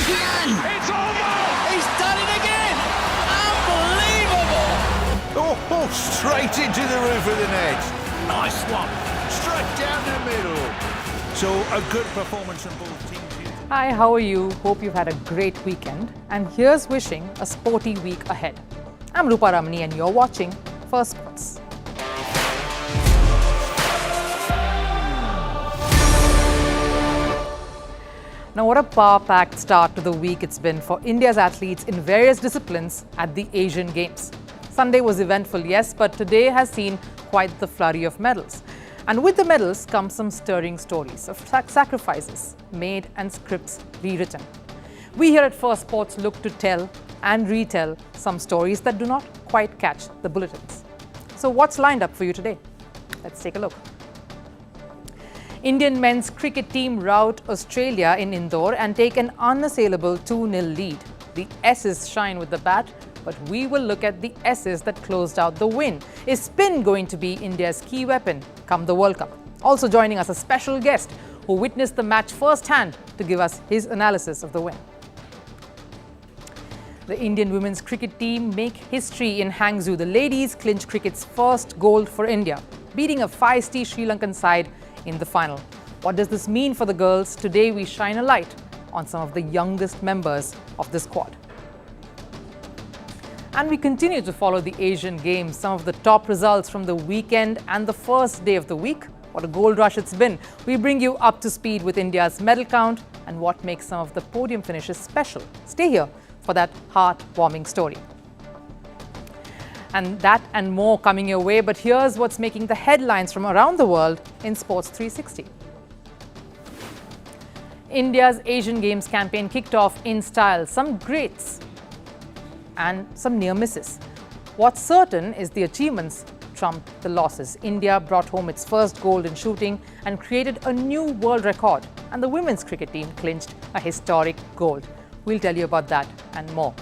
looking in. It's almost! He's done it again. Unbelievable. Oh, straight into the roof of the net. Nice one. Straight down the middle. So a good performance from both teams here. Hi, how are you? Hope you've had a great weekend. And here's wishing a sporty week ahead. I'm Rupha Ramani and you're watching Firstpost. Now, what a power-packed start to the week it's been for India's athletes in various disciplines at the Asian Games. Sunday was eventful, yes, but today has seen quite the flurry of medals. And with the medals come some stirring stories of sacrifices made and scripts rewritten. We here at Firstpost look to tell and retell some stories that do not quite catch the bulletins. So what's lined up for you today? Let's take a look. Indian men's cricket team rout Australia in Indore and take an unassailable 2-0 lead. The S's shine with the bat, but we will look at the S's that closed out the win. Is spin going to be India's key weapon come the World Cup? Also joining us a special guest who witnessed the match firsthand to give us his analysis of the win. The Indian women's cricket team make history in Hangzhou. The ladies clinch cricket's first gold for India, beating a feisty Sri Lankan side in the final. What does this mean for the girls? Today we shine a light on some of the youngest members of the squad. And we continue to follow the Asian Games, some of the top results from the weekend and the first day of the week. What a gold rush it's been. We bring you up to speed with India's medal count and what makes some of the podium finishes special. Stay here for that heartwarming story. And that and more coming your way, but here's what's making the headlines from around the world in Sports 360. India's Asian Games campaign kicked off in style. Some greats and some near misses. What's certain is the achievements trumped the losses. India brought home its first gold in shooting and created a new world record. And the women's cricket team clinched a historic gold. We'll tell you about that and more.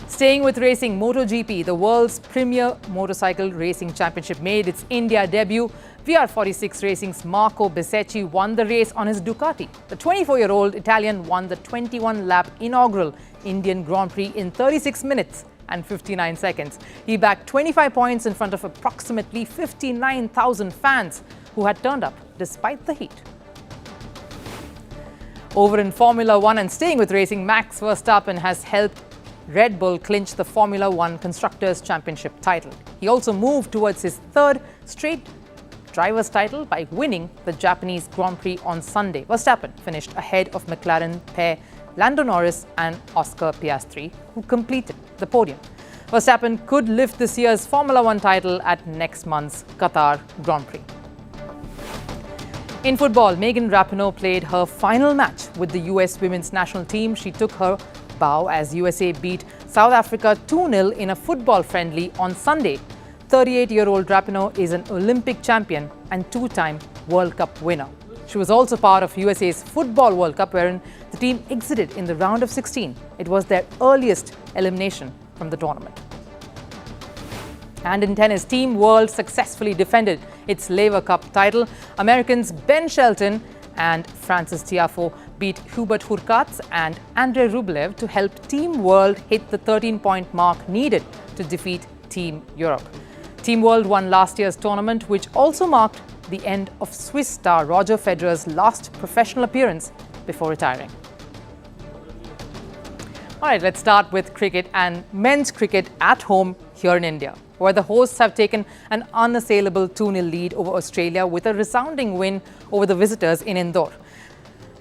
Staying with racing, MotoGP, the world's premier motorcycle racing championship, made its India debut. VR46 Racing's Marco Bezzecchi won the race on his Ducati. The 24-year-old Italian won the 21-lap inaugural Indian Grand Prix in 36 minutes and 59 seconds. He bagged 25 points in front of approximately 59,000 fans who had turned up despite the heat. Over in Formula One and staying with racing, Max Verstappen has helped Red Bull clinch the Formula One Constructors' Championship title. He also moved towards his third straight driver's title by winning the Japanese Grand Prix on Sunday. Verstappen finished ahead of McLaren pair Lando Norris and Oscar Piastri, who completed the podium. Verstappen could lift this year's Formula One title at next month's Qatar Grand Prix. In football, Megan Rapinoe played her final match with the US women's national team. She took her bow as USA beat South Africa 2-0 in a football friendly on Sunday. 38-year-old Rapinoe is an Olympic champion and two-time World Cup winner. She was also part of USA's Football World Cup, wherein the team exited in the round of 16. It was their earliest elimination from the tournament. And in tennis, Team World successfully defended its Laver Cup title. Americans Ben Shelton and Francis Tiafoe beat Hubert Hurkacz and Andrei Rublev to help Team World hit the 13-point mark needed to defeat Team Europe. Team World won last year's tournament, which also marked the end of Swiss star Roger Federer's last professional appearance before retiring. All right, let's start with cricket and men's cricket at home here in India, where the hosts have taken an unassailable 2-0 lead over Australia with a resounding win over the visitors in Indore.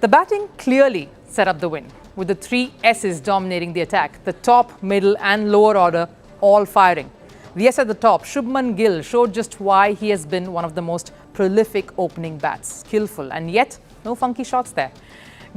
The batting clearly set up the win, with the three S's dominating the attack, the top, middle and lower order all firing. The S at the top, Shubman Gill, showed just why he has been one of the most prolific opening bats, skillful and yet no funky shots there.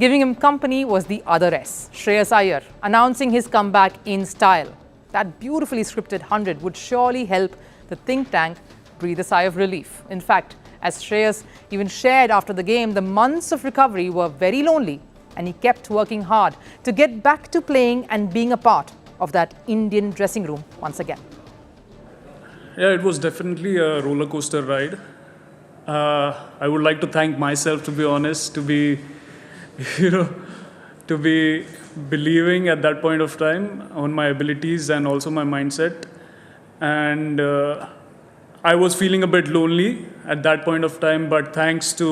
Giving him company was the other S, Shreyas Iyer, announcing his comeback in style. That beautifully scripted 100 would surely help the think tank breathe a sigh of relief. In fact, as Shreyas even shared after the game, the months of recovery were very lonely and he kept working hard to get back to playing and being a part of that Indian dressing room once again. Yeah, it was definitely a roller coaster ride. I would like to thank myself, to be honest, to be, to be believing at that point of time on my abilities and also my mindset. And I was feeling a bit lonely at that point of time, but thanks to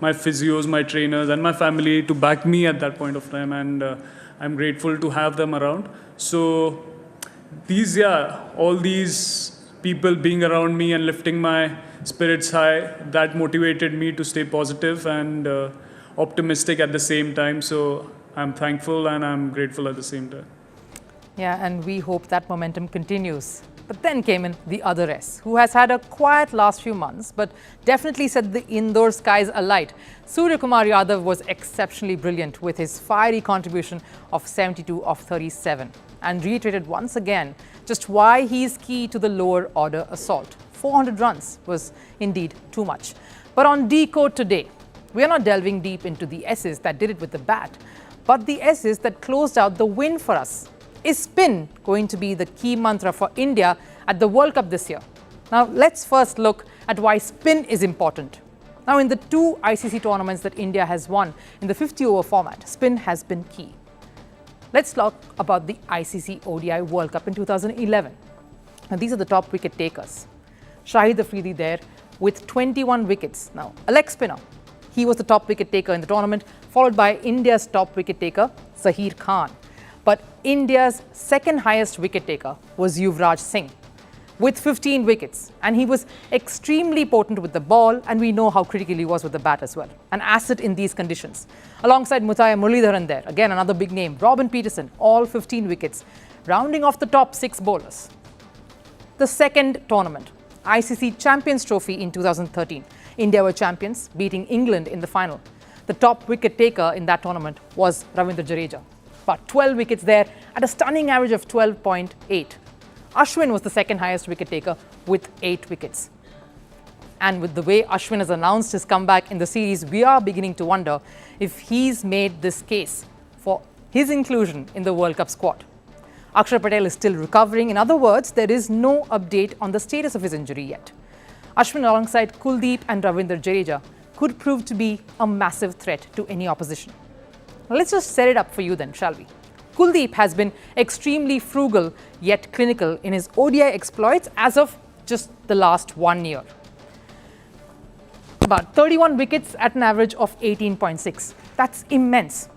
my physios, my trainers, and my family to back me at that point of time, and I'm grateful to have them around. So all these people being around me and lifting my spirits high, that motivated me to stay positive and optimistic at the same time. So I'm thankful and I'm grateful at the same time. Yeah, and we hope that momentum continues. But then came in the other S, who has had a quiet last few months, but definitely set the Indore skies alight. Suryakumar Yadav was exceptionally brilliant with his fiery contribution of 72 of 37 and reiterated once again just why he is key to the lower order assault. 400 runs was indeed too much. But on Decode today, we are not delving deep into the S's that did it with the bat, but the S's that closed out the win for us. Is spin going to be the key mantra for India at the World Cup this year? Now, let's first look at why spin is important. Now, in the two ICC tournaments that India has won in the 50-over format, spin has been key. Let's talk about the ICC ODI World Cup in 2011. Now, these are the top wicket takers. Shahid Afridi there with 21 wickets. Now, a leg spinner. He was the top wicket taker in the tournament, followed by India's top wicket taker, Zaheer Khan. But India's second highest wicket taker was Yuvraj Singh with 15 wickets. And he was extremely potent with the ball, and we know how critical he was with the bat as well. An asset in these conditions. Alongside Muttiah Muralidharan there, again another big name, Robin Peterson, all 15 wickets, rounding off the top 6 bowlers. The second tournament, ICC Champions Trophy in 2013. India were champions, beating England in the final. The top wicket taker in that tournament was Ravindra Jadeja. But 12 wickets there at a stunning average of 12.8. Ashwin was the second highest wicket taker with 8 wickets. And with the way Ashwin has announced his comeback in the series, we are beginning to wonder if he's made this case for his inclusion in the World Cup squad. Axar Patel is still recovering. In other words, there is no update on the status of his injury yet. Ashwin alongside Kuldeep and Ravindra Jadeja could prove to be a massive threat to any opposition. Now, let's just set it up for you then, shall we? Kuldeep has been extremely frugal yet clinical in his ODI exploits as of just the last 1 year. About 31 wickets at an average of 18.6. That's immense.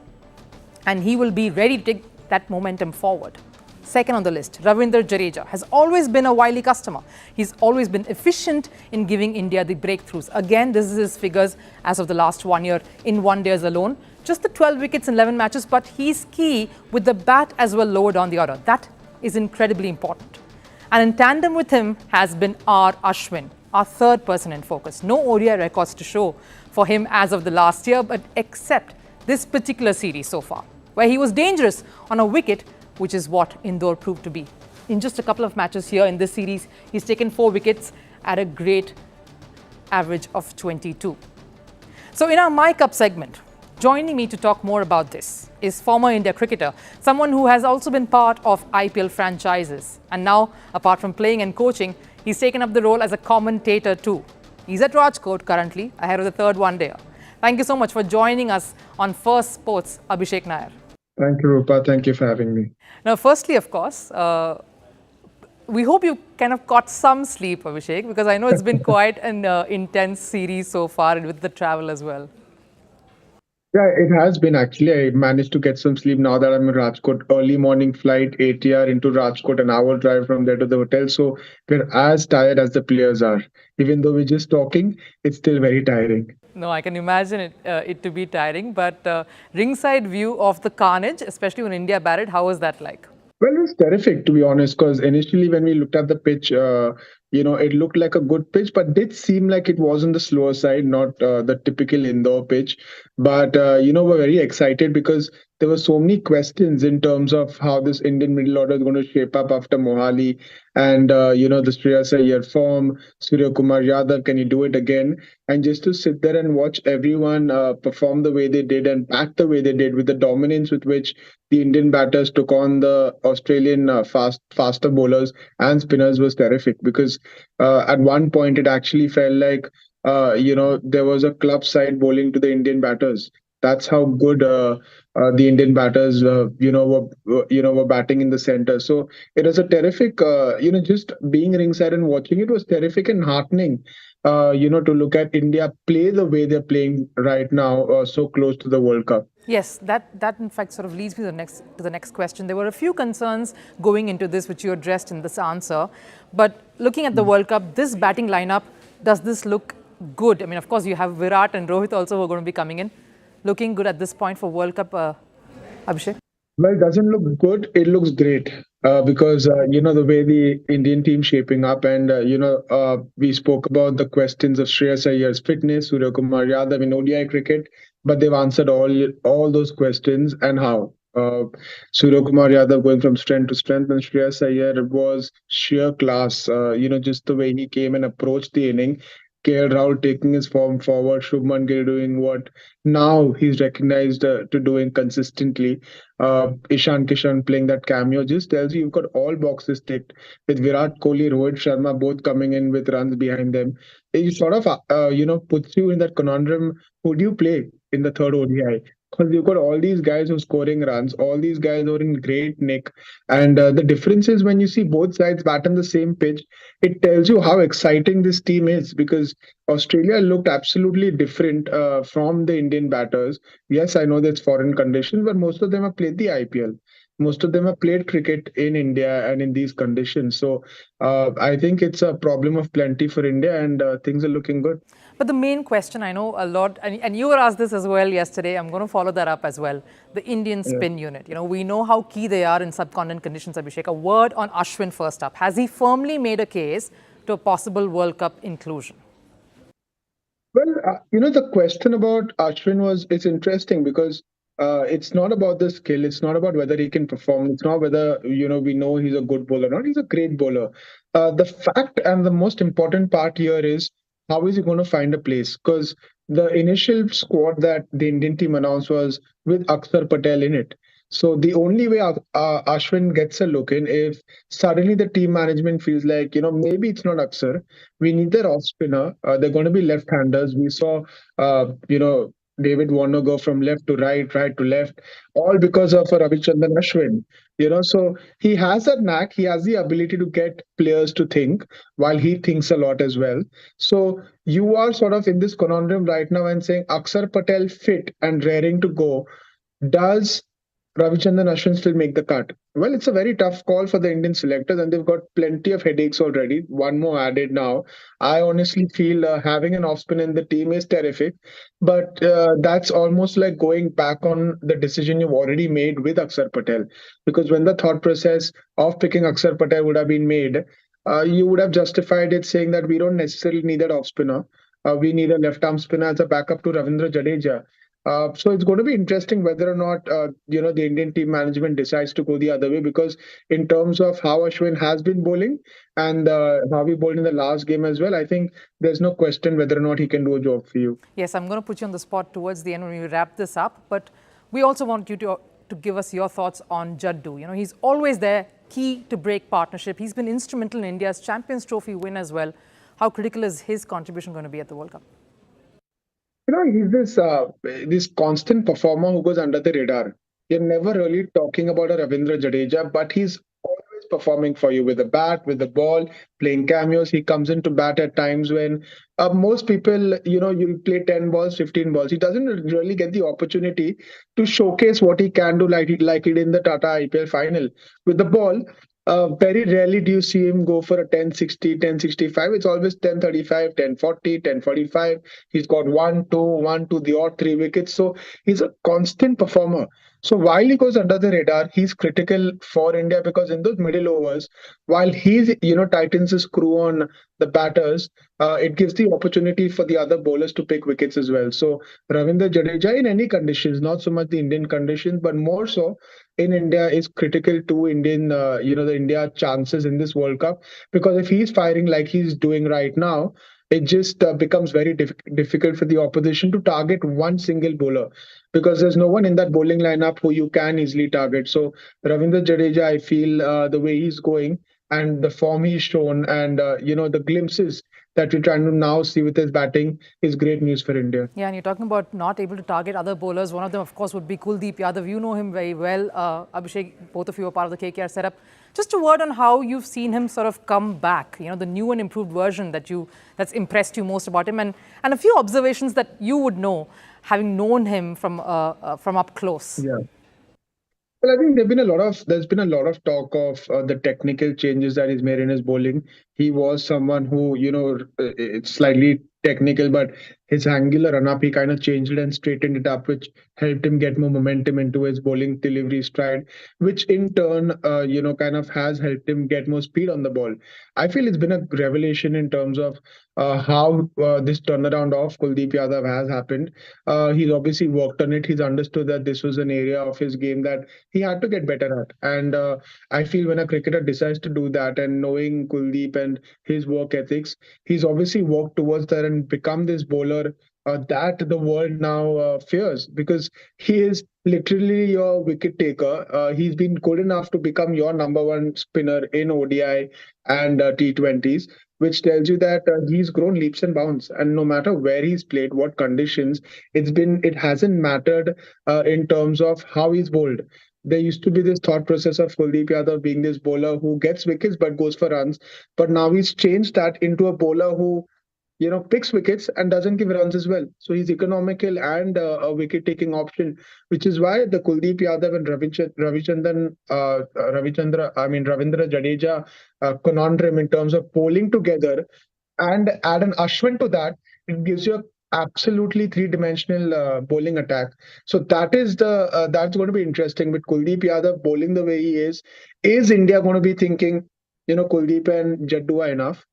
And he will be ready to take that momentum forward. Second on the list, Ravindra Jadeja has always been a wily customer. He's always been efficient in giving India the breakthroughs. Again, this is his figures as of the last 1 year in 1 days alone. Just the 12 wickets in 11 matches, but he's key with the bat as well lower down the order. That is incredibly important. And in tandem with him has been R Ashwin, our third person in focus. No ODI records to show for him as of the last year, but except this particular series so far, where he was dangerous on a wicket, which is what Indore proved to be. In just a couple of matches here in this series, he's taken 4 wickets at a great average of 22. So in our My Cup segment, joining me to talk more about this is former India cricketer, someone who has also been part of IPL franchises. And now, apart from playing and coaching, he's taken up the role as a commentator too. He's at Rajkot currently, ahead of the third one-dayer. Thank you so much for joining us on Firstpost, Abhishek Nayar. Thank you, Rupha. Thank you for having me. Now, firstly, of course, we hope you kind of got some sleep, Abhishek, because I know it's been quite an intense series so far with the travel as well. Yeah, it has been actually. I managed to get some sleep now that I'm in Rajkot. Early morning flight, ATR into Rajkot, an hour drive from there to the hotel. So we're as tired as the players are. Even though we're just talking, it's still very tiring. No, I can imagine it to be tiring. But ringside view of the carnage, especially when India batted, how was that like? Well, it was terrific, to be honest, because initially when we looked at the pitch, it looked like a good pitch, but did seem like it was on the slower side, not the typical Indore pitch. But, we're very excited because there were so many questions in terms of how this Indian middle order is going to shape up after Mohali and, the Shreyas Iyer form, Suryakumar Yadav, can you do it again? And just to sit there and watch everyone perform the way they did and bat the way they did with the dominance with which the Indian batters took on the Australian faster bowlers and spinners was terrific because at one point it actually felt like, there was a club side bowling to the Indian batters. That's how good the Indian batters, were batting in the center. So it was a terrific, just being ringside and watching it was terrific and heartening. To look at India play the way they're playing right now, so close to the World Cup. Yes, that in fact sort of leads me to the next question. There were a few concerns going into this, which you addressed in this answer. But looking at the World Cup, this batting lineup, does this look good? I mean, of course, you have Virat and Rohit also who are going to be coming in. Looking good at this point for World Cup, Abhishek? Well, it doesn't look good. It looks great because the way the Indian team shaping up, and we spoke about the questions of Shreyas Iyyar's fitness, Surya Kumar Yadav in ODI cricket, but they've answered all those questions and how. Surya Kumar Yadav going from strength to strength, and Shreyas Iyyar was sheer class. Just the way he came and approached the inning. KL Rahul taking his form forward, Shubman Gill doing what now he's recognized to doing consistently. Ishan Kishan playing that cameo just tells you you've got all boxes ticked with Virat Kohli, Rohit Sharma both coming in with runs behind them. It sort of puts you in that conundrum. Who do you play in the third ODI? Because you've got all these guys who are scoring runs, all these guys who are in great nick. And the difference is when you see both sides bat on the same pitch, it tells you how exciting this team is because Australia looked absolutely different from the Indian batters. Yes, I know that's foreign conditions, but most of them have played the IPL. Most of them have played cricket in India and in these conditions. So I think it's a problem of plenty for India, and things are looking good. But the main question, I know a lot, and you were asked this as well yesterday, I'm going to follow that up as well, the Indian spin unit. We know how key they are in subcontinent conditions, Abhishek. A word on Ashwin first up. Has he firmly made a case to a possible World Cup inclusion? Well, the question about Ashwin it's interesting because it's not about the skill. It's not about whether he can perform. It's not whether, we know he's a good bowler or not. He's a great bowler. The fact and the most important part here is how is he going to find a place? Because the initial squad that the Indian team announced was with Axar Patel in it. So the only way Ashwin gets a look in if suddenly the team management feels like, maybe it's not Axar. We need their off spinner. They're going to be left-handers. We saw, David Warner go from left to right, right to left, all because of Ravichandran Ashwin. So he has that knack. He has the ability to get players to think while he thinks a lot as well. So you are sort of in this conundrum right now and saying Axar Patel fit and raring to go. Does Ravichandran Ashwin still make the cut? Well, it's a very tough call for the Indian selectors, and they've got plenty of headaches already. One more added now. I honestly feel having an off spin in the team is terrific, but that's almost like going back on the decision you've already made with Axar Patel. Because when the thought process of picking Axar Patel would have been made, you would have justified it saying that we don't necessarily need that off spinner. We need a left arm spinner as a backup to Ravindra Jadeja. So it's going to be interesting whether or not the Indian team management decides to go the other way, because in terms of how Ashwin has been bowling and how he bowled in the last game as well, I think there's no question whether or not he can do a job for you. Yes, I'm going to put you on the spot towards the end when we wrap this up, but we also want you to give us your thoughts on Jaddu. He's always there, key to break partnership. He's been instrumental in India's Champions Trophy win as well. How critical is his contribution going to be at the World Cup? He's this constant performer who goes under the radar. You're never really talking about a Ravindra Jadeja, but he's always performing for you with the bat, with the ball, playing cameos. He comes into bat at times when most people, you play 10 balls, 15 balls. He doesn't really get the opportunity to showcase what he can do like he did in the Tata IPL final. With the ball, very rarely do you see him go for a 10-60, 10-65. It's always 10-35, 10-40, 10-45. He's got 1-2, the odd 3 wickets. So he's a constant performer. So while he goes under the radar, he's critical for India because in those middle overs, while he tightens his screw on the batters, it gives the opportunity for the other bowlers to pick wickets as well. So Ravindra Jadeja in any conditions, not so much the Indian conditions, but more so in India is critical to Indian, the India chances in this World Cup, because if he's firing like he's doing right now, it just becomes very difficult for the opposition to target one single bowler, because there's no one in that bowling lineup who you can easily target. So Ravindra Jadeja, I feel the way he's going and the form he's shown and, the glimpses that we're trying to now see with his batting is great news for India. Yeah, and you're talking about not able to target other bowlers. One of them, of course, would be Kuldeep Yadav. You know him very well. Abhishek, both of you are part of the KKR setup. Just a word on how you've seen him sort of come back, you know, the new and improved version that's impressed you most about him, and a few observations that you would know, having known him from up close. Yeah. Well, I think there's been a lot of talk of the technical changes that he's made in his bowling. He was someone who, it's slightly technical, but his angular run-up, he kind of changed it and straightened it up, which helped him get more momentum into his bowling delivery stride, which in turn, kind of has helped him get more speed on the ball. I feel it's been a revelation in terms of how this turnaround of Kuldeep Yadav has happened. He's obviously worked on it. He's understood that this was an area of his game that he had to get better at. And I feel when a cricketer decides to do that, and knowing Kuldeep and his work ethics, he's obviously worked towards that and become this bowler that the world now fears, because he is literally your wicket taker. He's been good enough to become your number one spinner in ODI and T20s, which tells you that he's grown leaps and bounds. And no matter where he's played, what conditions, it hasn't mattered in terms of how he's bowled. There used to be this thought process of Kuldeep Yadav being this bowler who gets wickets but goes for runs. But now he's changed that into a bowler who picks wickets and doesn't give runs as well. So he's economical and a wicket-taking option, which is why the Kuldeep Yadav and Ravindra Jadeja conundrum in terms of bowling together, and add an Ashwin to that, it gives you a absolutely three-dimensional bowling attack. So that's going to be interesting with Kuldeep Yadav bowling the way he is. Is India going to be thinking, Kuldeep and Jaddu are enough?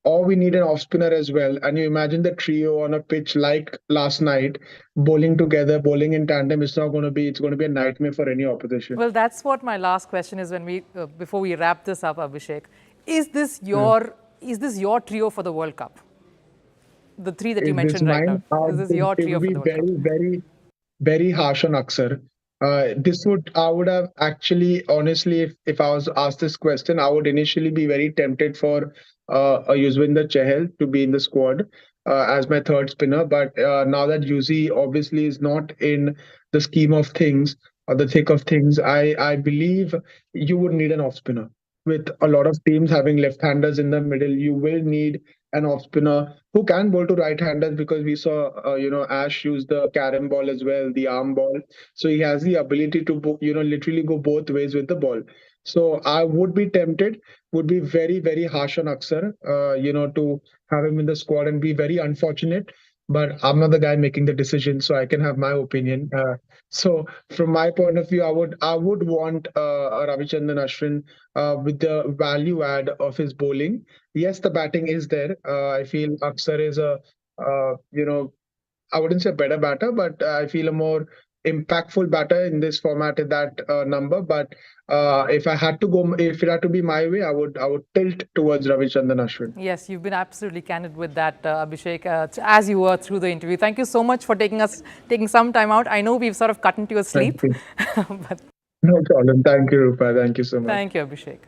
Or we need an off spinner as well. And you imagine the trio on a pitch like last night, bowling together, bowling in tandem. It's going to be a nightmare for any opposition. Well, that's what my last question is before we wrap this up, Abhishek. Is this your trio for the World Cup? The three that you mentioned right now. Is this your trio for the World Cup? It would be very, very harsh on Axar. I would have actually, honestly, if I was asked this question, I would initially be very tempted for a Yuzvendra Chahal to be in the squad as my third spinner. But now that Yuzi obviously is not in the scheme of things or the thick of things, I believe you would need an off spinner. With a lot of teams having left-handers in the middle, you will need an off spinner who can bowl to right-handers, because we saw, Ash use the carom ball as well, the arm ball. So he has the ability to, literally go both ways with the ball. So I would be tempted, would be very, very harsh on Axar, to have him in the squad, and be very unfortunate. But I'm not the guy making the decision, so I can have my opinion. So from my point of view, I would want Ravichandran Ashwin with the value add of his bowling. Yes, the batting is there. I feel Axar is I wouldn't say a better batter, but I feel a more impactful batter in this format at that number. But if it had to be my way, I would tilt towards Ravichandran Ashwin. Yes, you've been absolutely candid with that, Abhishek, as you were through the interview. Thank you so much for taking some time out. I know we've sort of cut into your sleep. But no problem. Thank you, Rupha. Thank you so much. Thank you, Abhishek.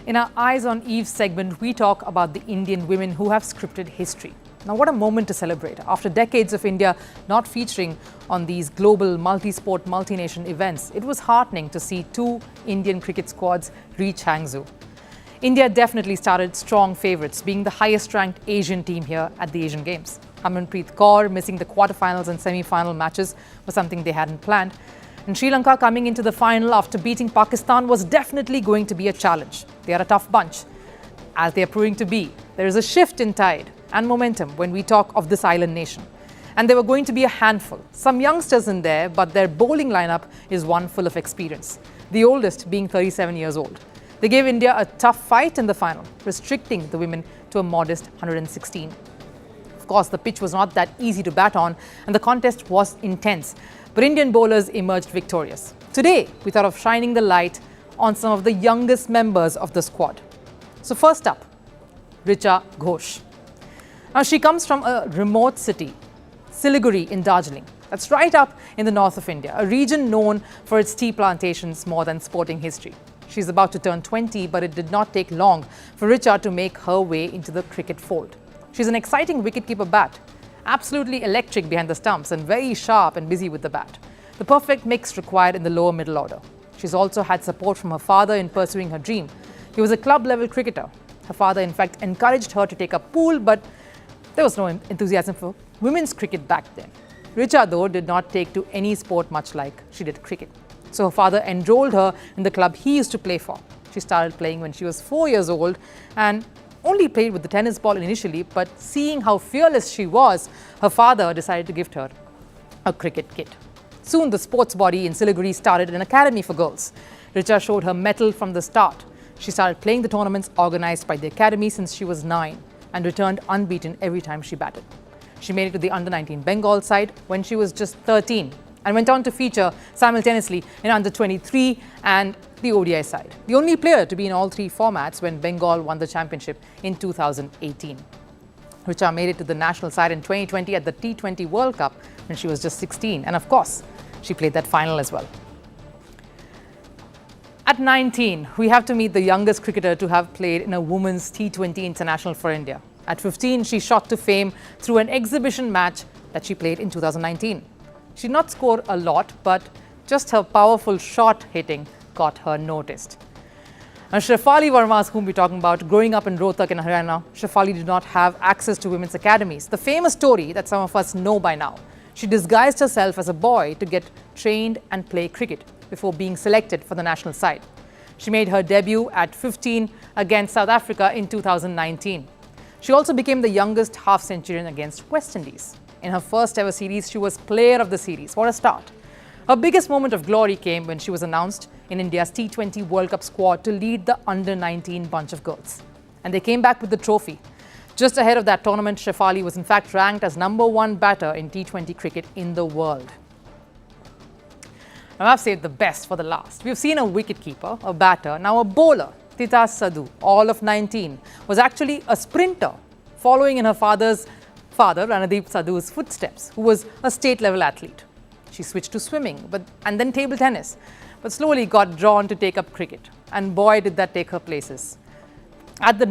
In our Eyes on Eve segment, we talk about the Indian women who have scripted history. Now, what a moment to celebrate. After decades of India not featuring on these global multi-sport, multi-nation events, it was heartening to see two Indian cricket squads reach Hangzhou. India definitely started strong favourites, being the highest-ranked Asian team here at the Asian Games. Harmanpreet Kaur missing the quarterfinals and semi-final matches was something they hadn't planned. And Sri Lanka coming into the final after beating Pakistan was definitely going to be a challenge. They are a tough bunch, as they are proving to be. There is a shift in tide and momentum when we talk of this island nation. And they were going to be a handful. Some youngsters in there, but their bowling lineup is one full of experience, the oldest being 37 years old. They gave India a tough fight in the final, restricting the women to a modest 116. Of course, the pitch was not that easy to bat on, and the contest was intense. But Indian bowlers emerged victorious. Today, we thought of shining the light on some of the youngest members of the squad. So first up, Richa Ghosh. Now, she comes from a remote city, Siliguri in Darjeeling. That's right up in the north of India, a region known for its tea plantations more than sporting history. She's about to turn 20, but it did not take long for Richa to make her way into the cricket fold. She's an exciting wicketkeeper bat, absolutely electric behind the stumps and very sharp and busy with the bat. The perfect mix required in the lower middle order. She's also had support from her father in pursuing her dream. He was a club-level cricketer. Her father, in fact, encouraged her to take up pool, but there was no enthusiasm for women's cricket back then. Richa, though, did not take to any sport much like she did cricket. So her father enrolled her in the club he used to play for. She started playing when she was 4 years old and only played with the tennis ball initially, but seeing how fearless she was, her father decided to gift her a cricket kit. Soon the sports body in Siliguri started an academy for girls. Richa showed her mettle from the start. She started playing the tournaments organized by the academy since she was 9 and returned unbeaten every time she batted. She made it to the under-19 Bengal side when she was just 13 and went on to feature simultaneously in under-23 and the ODI side. The only player to be in all three formats when Bengal won the championship in 2018. Richa made it to the national side in 2020 at the T20 World Cup when she was just 16. And of course, she played that final as well. At 19, we have to meet the youngest cricketer to have played in a women's T20 international for India. At 15, she shot to fame through an exhibition match that she played in 2019. She did not score a lot, but just her powerful shot hitting got her noticed. Now, Shefali Verma, whom we're talking about, growing up in Rohtak in Haryana, Shefali did not have access to women's academies. The famous story that some of us know by now. She disguised herself as a boy to get trained and play cricket before being selected for the national side. She made her debut at 15 against South Africa in 2019. She also became the youngest half-centurion against West Indies. In her first ever series, she was player of the series. What a start. Her biggest moment of glory came when she was announced in India's T20 World Cup squad to lead the under-19 bunch of girls. And they came back with the trophy. Just ahead of that tournament, Shefali was in fact ranked as #1 batter in T20 cricket in the world. Now, I've saved the best for the last. We've seen a wicketkeeper, a batter, now a bowler. Tita Sadhu, all of 19, was actually a sprinter, following in her father, Ranadeep Sadhu's footsteps, who was a state-level athlete. She switched to swimming and then table tennis, but slowly got drawn to take up cricket. And boy, did that take her places. At the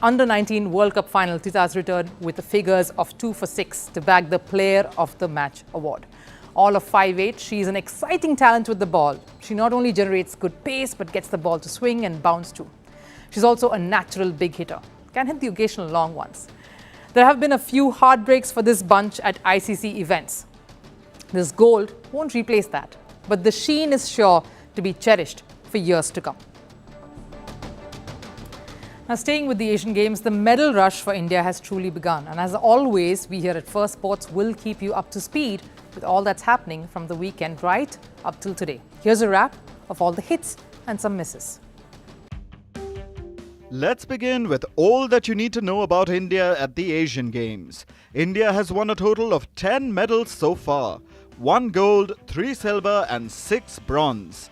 under-19 World Cup final, Tita's returned with the figures of 2 for 6 to bag the Player of the Match award. All of 5'8", she is an exciting talent with the ball. She not only generates good pace, but gets the ball to swing and bounce too. She's also a natural big hitter, can hit the occasional long ones. There have been a few heartbreaks for this bunch at ICC events. This gold won't replace that, but the sheen is sure to be cherished for years to come. Now, staying with the Asian Games, the medal rush for India has truly begun. And as always, we here at Firstpost will keep you up to speed with all that's happening from the weekend right up till today. Here's a wrap of all the hits and some misses. Let's begin with all that you need to know about India at the Asian Games. India has won a total of 10 medals so far. 1 gold, 3 silver and 6 bronze.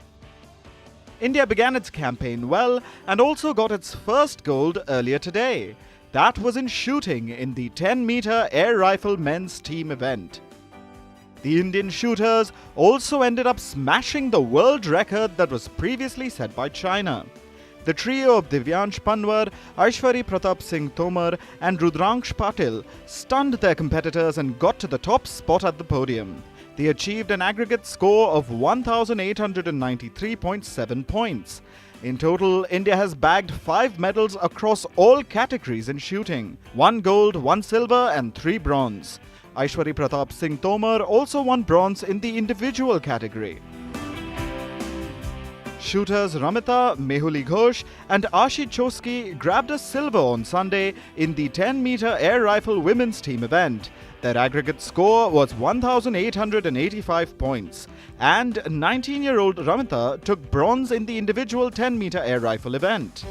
India began its campaign well and also got its first gold earlier today. That was in shooting in the 10-meter air rifle men's team event. The Indian shooters also ended up smashing the world record that was previously set by China. The trio of Divyansh Panwar, Aishwarya Pratap Singh Tomar and Rudraksh Patil stunned their competitors and got to the top spot at the podium. They achieved an aggregate score of 1,893.7 points. In total, India has bagged 5 medals across all categories in shooting: 1 gold, 1 silver and 3 bronze. Aishwarya Pratap Singh Tomar also won bronze in the individual category. Shooters Ramita, Mehuli Ghosh and Ashi Choski grabbed a silver on Sunday in the 10-meter air rifle women's team event. Their aggregate score was 1,885 points, and 19-year-old Ramita took bronze in the individual 10-meter air rifle event.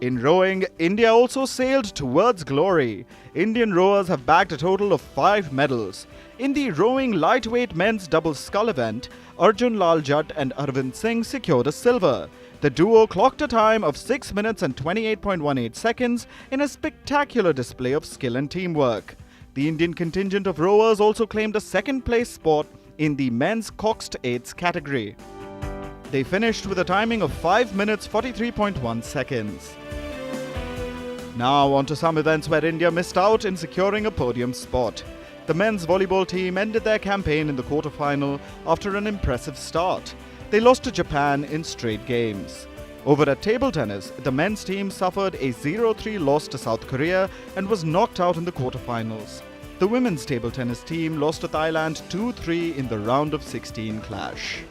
In rowing, India also sailed towards glory. Indian rowers have bagged a total of 5 medals. In the rowing lightweight men's double scull event, Arjun Lal Jatt and Arvind Singh secured a silver. The duo clocked a time of 6 minutes and 28.18 seconds in a spectacular display of skill and teamwork. The Indian contingent of rowers also claimed a second place spot in the men's coxed eights category. They finished with a timing of 5 minutes 43.1 seconds. Now on to some events where India missed out in securing a podium spot. The men's volleyball team ended their campaign in the quarterfinal after an impressive start. They lost to Japan in straight games. Over at table tennis, the men's team suffered a 0-3 loss to South Korea and was knocked out in the quarterfinals. The women's table tennis team lost to Thailand 2-3 in the round of 16 clash.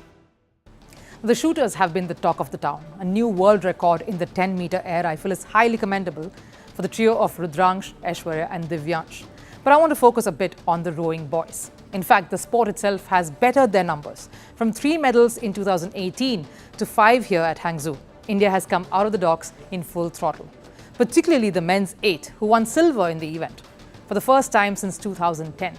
The shooters have been the talk of the town. A new world record in the 10-meter air rifle is highly commendable for the trio of Rudransh, Aishwarya and Divyansh. But I want to focus a bit on the rowing boys. In fact, the sport itself has bettered their numbers. From 3 medals in 2018 to 5 here at Hangzhou, India has come out of the docks in full throttle. Particularly the men's 8, who won silver in the event for the first time since 2010.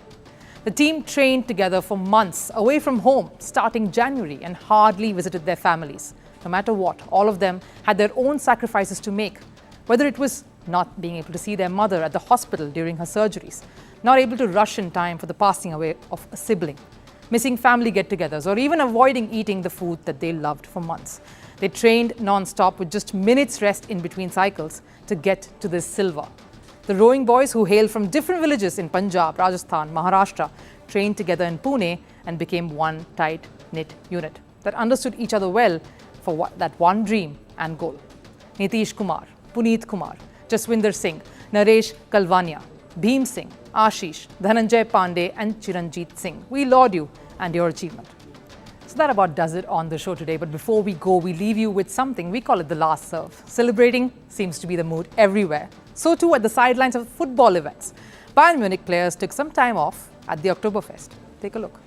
The team trained together for months away from home starting January and hardly visited their families. No matter what, all of them had their own sacrifices to make, whether it was not being able to see their mother at the hospital during her surgeries, not able to rush in time for the passing away of a sibling, missing family get-togethers, or even avoiding eating the food that they loved for months. They trained non-stop with just minutes rest in between cycles to get to this silver. The rowing boys, who hail from different villages in Punjab, Rajasthan, Maharashtra, trained together in Pune and became one tight-knit unit that understood each other well for that one dream and goal. Nitish Kumar, Puneet Kumar, Jaswinder Singh, Naresh Kalwania, Bhim Singh, Ashish, Dhananjay Pandey and Chiranjit Singh. We laud you and your achievement. So that about does it on the show today. But before we go, we leave you with something. We call it the last serve. Celebrating seems to be the mood everywhere. So too at the sidelines of football events. Bayern Munich players took some time off at the Oktoberfest. Take a look.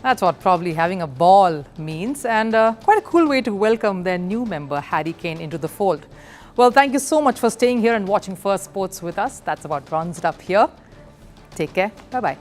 That's what probably having a ball means, and quite a cool way to welcome their new member, Harry Kane, into the fold. Well, thank you so much for staying here and watching Firstpost with us. That's about rounds it up here. Take care. Bye-bye.